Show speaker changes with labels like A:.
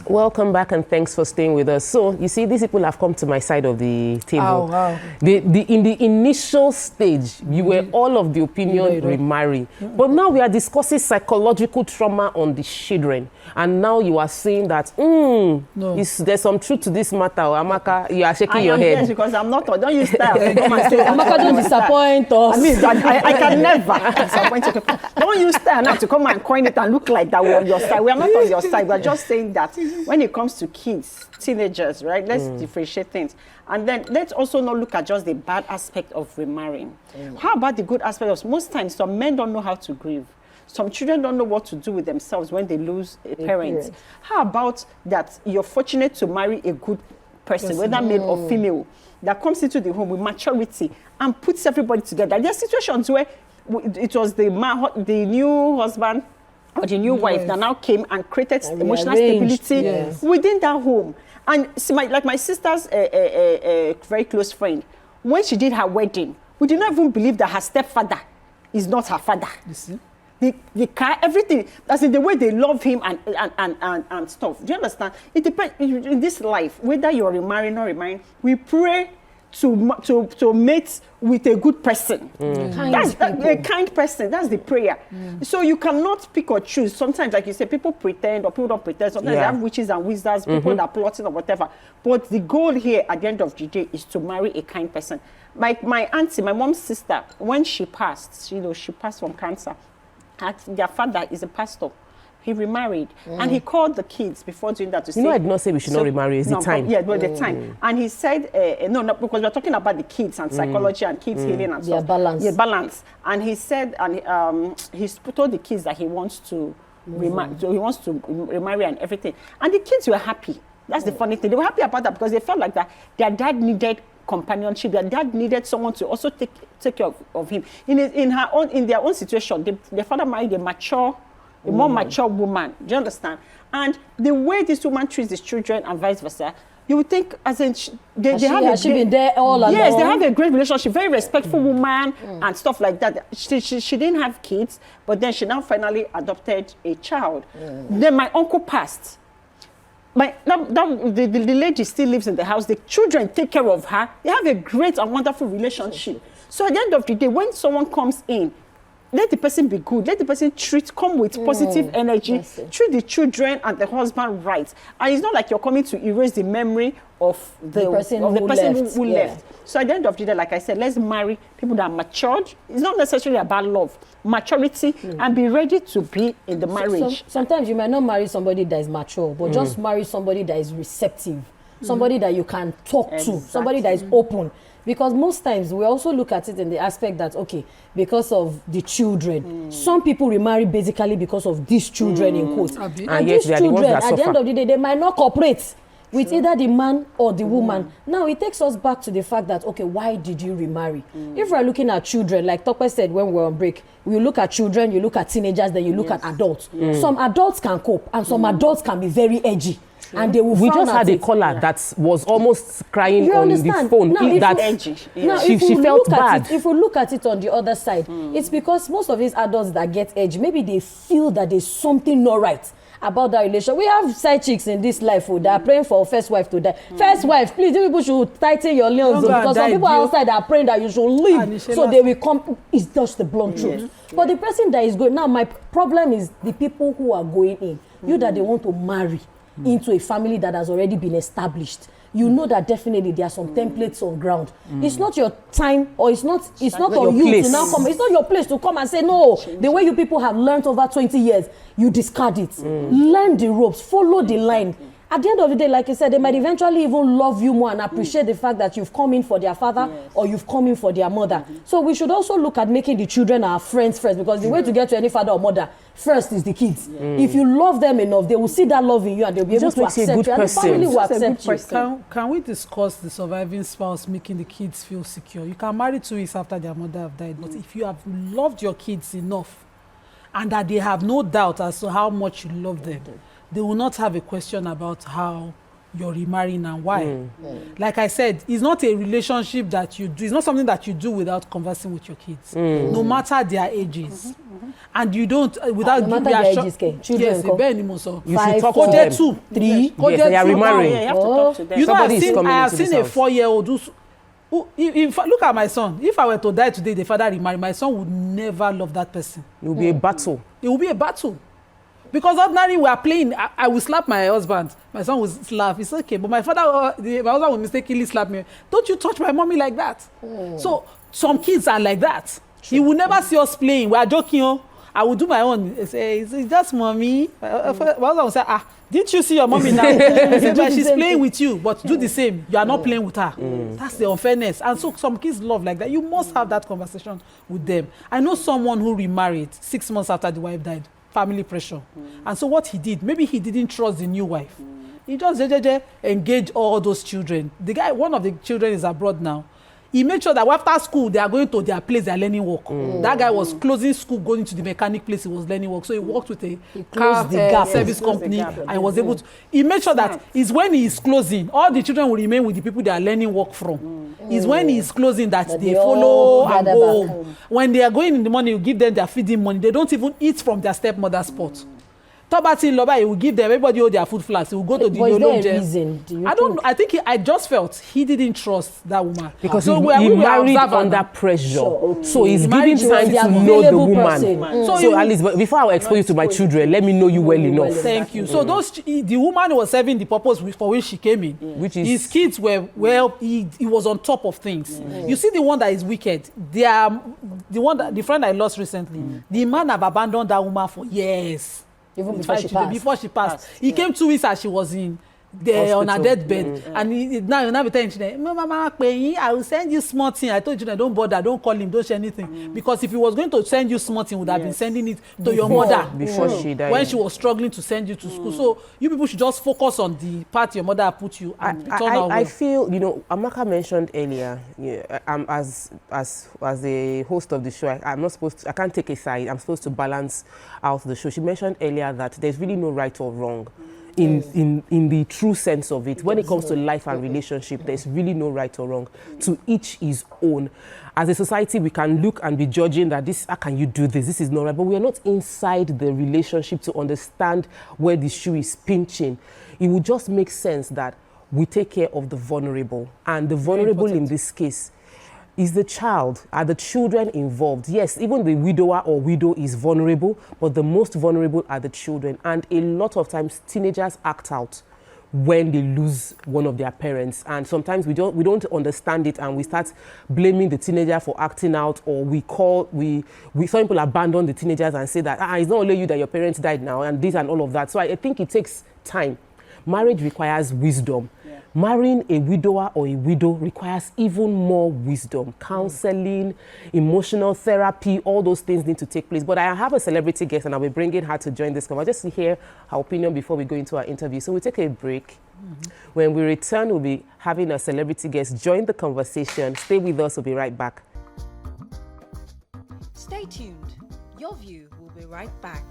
A: Welcome back and thanks for staying with us. So, you see, these people have come to my side of the table.
B: Oh, wow.
A: In the initial stage, you were all of the opinion remarry. But now we are discussing psychological trauma on the children. And now you are saying that, there's some truth to this matter. Amaka, you are shaking your head.
C: Yes, because I'm not, don't use style.
B: Amaka, don't disappoint us.
C: I mean, I can never disappoint you. Don't use style now to come and coin it and look like that we're on your side. We are not on your side. We're just saying that when it comes to kids, teenagers, right, let's differentiate things. And then let's also not look at just the bad aspect of remarrying. How about the good aspect of, most times, some men don't know how to grieve. Some children don't know what to do with themselves when they lose a parent. How about that you're fortunate to marry a good person, whether male or female, that comes into the home with maturity and puts everybody together. There are situations where it was the new husband or the new wife that now came and created emotional stability within that home. And see, like my sister's very close friend, when she did her wedding, we did not even believe that her stepfather is not her father.
B: You see?
C: The car, everything, that's in the way they love him and stuff. Do you understand? It depends in this life, whether you're remarrying or remarrying, we pray to mate with a good person. A kind person. That's the prayer. So you cannot pick or choose. Sometimes, like you say, people pretend or people don't pretend. Sometimes they have witches and wizards, people that are plotting or whatever. But the goal here at the end of the day is to marry a kind person. Like my auntie, my mom's sister, when she passed, she passed from cancer. Their father is a pastor. He remarried, and he called the kids before doing that to say,
A: I did not say we should not remarry. It's the time.
C: The time. And he said, no, because we're talking about the kids and psychology and kids healing and stuff. Balance. And he said, and he told the kids that he wants to remarry and everything. And the kids were happy. That's the funny thing. They were happy about that because they felt like that their dad needed companionship. Their dad needed someone to also take care of him. In their own situation, their father married a more mature woman. Do you understand? And the way this woman treats his children and vice versa, you would think, as in,
B: has she been there all along?
C: Yes, they have a great relationship, very respectful woman and stuff like that. She didn't have kids, but then she now finally adopted a child. Then my uncle passed. The lady still lives in the house. The children take care of her. They have a great and wonderful relationship. So at the end of the day, when someone comes in, let the person be good. Let the person come with positive energy. Treat the children and the husband right. And it's not like you're coming to erase the memory of the person who left. So at the end of the day, like I said, let's marry people that are matured. It's not necessarily about love, maturity, and be ready to be in the marriage.
B: Sometimes you might not marry somebody that is mature, but just marry somebody that is receptive, somebody that you can talk to, somebody that is open. Because most times we also look at it in the aspect that, okay, because of the children, some people remarry basically because of these children in quotes. And these children, at the end of the day, they might not cooperate with either the man or the woman. Now, it takes us back to the fact that, okay, why did you remarry? If we're looking at children, like Tope said when we were on break, you look at children, you look at teenagers, then you look at adults. Some adults can cope, and some adults can be very edgy. And they will.
A: We just had a caller that was almost crying on the phone.
B: Now,
A: she felt bad.
B: If we look at it on the other side, it's because most of these adults that get edgy, maybe they feel that there's something not right about that relation. We have side chicks in this life that are praying for first wife to die. First wife, please, you people should tighten your nails because some people outside are praying that you should leave, so they will come. It's just the blunt truth. But the person that is going now, my problem is the people who are going in. You that they want to marry into a family that has already been established. You know that definitely there are some templates on ground. It's not your time, or it's not on you to now come. It's not your place to come and say, no, the way you people have learned over 20 years, you discard it. Learn the ropes, follow the line. At the end of the day, like I said, they might eventually even love you more and appreciate the fact that you've come in for their father or you've come in for their mother. So we should also look at making the children our friends first, because the way to get to any father or mother first is the kids. If you love them enough, they will see that love in you and they'll be able to accept you, and the family will accept you.
D: Can we discuss the surviving spouse making the kids feel secure? You can marry 2 weeks after their mother have died, but if you have loved your kids enough and that they have no doubt as to how much you love them, they will not have a question about how you're remarrying and why. Like I said, it's not a relationship that you do. It's not something that you do without conversing with your kids, no matter their ages. And you don't without
B: no matter their ages, children.
D: Yes,
A: you should talk to them.
B: 2, 3.
A: Yes, they are remarrying.
C: Yeah, you have to talk to them.
D: You know,
A: Somebody
D: I have seen a 4-year-old who, look at my son. If I were to die today, the father remarry, my son would never love that person.
A: It will be a battle.
D: It will be a battle. Because ordinarily we are playing, I will slap my husband. My son will laugh. It's okay. But my husband will mistakenly slap me. Don't you touch my mommy like that. So some kids are like that. He will never see us playing. We are joking. I will do my own. Say, it's just mommy. My husband will say, didn't you see your mommy now? But she's playing with you, but do the same. You are not playing with her. That's the unfairness. And so some kids love like that. You must have that conversation with them. I know someone who remarried 6 months after the wife died. Family pressure. And so what he did, maybe he didn't trust the new wife. He just engaged all those children. The guy, one of the children is abroad now. He made sure that after school, they are going to their place, they are learning work. That guy was closing school, going to the mechanic place, he was learning work. So he worked with a car service company and he was able to. He made sure that it's when he is closing, all the children will remain with the people they are learning work from. It's when he is closing that they follow and go home. When they are going in the morning, you give them their feeding money. They don't even eat from their stepmother's pot. He will give them, everybody hold their food flags. He will go to the Yolo gem. I don't know. I think I just felt he didn't trust that woman.
A: Because he married under pressure. Sure, so he's giving time to know the woman. So at least, before I will expose you to my children, let me know you well enough.
D: Thank you. So the woman was serving the purpose for which she came in.
A: Which is
D: his kids were, well, he was on top of things. You see the one that is wicked. The friend I lost recently, the man have abandoned that woman for years.
B: Even
D: before she passed. He came 2 weeks as she was in there on her deathbed. And he now be telling children, Mama, I will send you small thing. I told you, don't bother, don't call him, don't share anything. Because if he was going to send you small thing, would have been sending it to your mother
A: before she died.
D: When she was struggling to send you to school. So you people should just focus on the part your mother put you. And
A: I feel, Amaka mentioned earlier, as a host of the show, I can't take a side. I'm supposed to balance out the show. She mentioned earlier that there's really no right or wrong. In the true sense of it, when it comes to life and relationship, there's really no right or wrong. To each his own. As a society, we can look and be judging that how can you do this? This is not right. But we are not inside the relationship to understand where the shoe is pinching. It would just make sense that we take care of the vulnerable. And the vulnerable in this case is the child. Are the children involved? Yes, even the widower or widow is vulnerable, but the most vulnerable are the children. And a lot of times, teenagers act out when they lose one of their parents. And sometimes we don't understand it, and we start blaming the teenager for acting out, or some people abandon the teenagers and say that, it's not only you that your parents died now, and this and all of that. So I think it takes time. Marriage requires wisdom. Yeah. Marrying a widower or a widow requires even more wisdom. Counseling, emotional therapy, all those things need to take place. But I have a celebrity guest, and I'll be bringing her to join this conversation, just to hear her opinion before we go into our interview. So we'll take a break. When we return, we'll be having a celebrity guest join the conversation. Stay with us. We'll be right back.
E: Stay tuned. Your View will be right back.